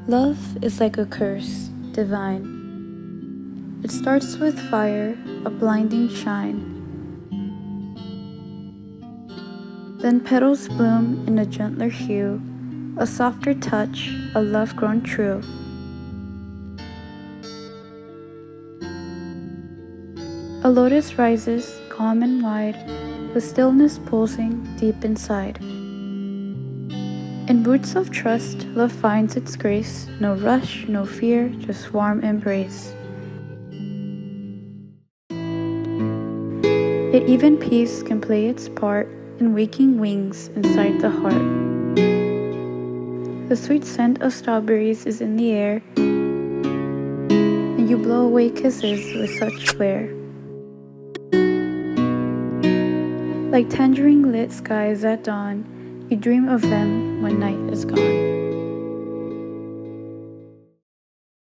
Love is like a curse, divine. It starts with fire, a blinding shine. Then petals bloom in a gentler hue, a softer touch, a love grown true. A lotus rises, calm and wide, with stillness pulsing deep inside. In roots of trust, love finds its grace, no rush, no fear, just warm embrace. Yet even peace can play its part in waking wings inside the heart. The sweet scent of strawberries is in the air, and you blow away kisses with such flair. Like tangerine lit skies at dawn, you dream of them when night is gone.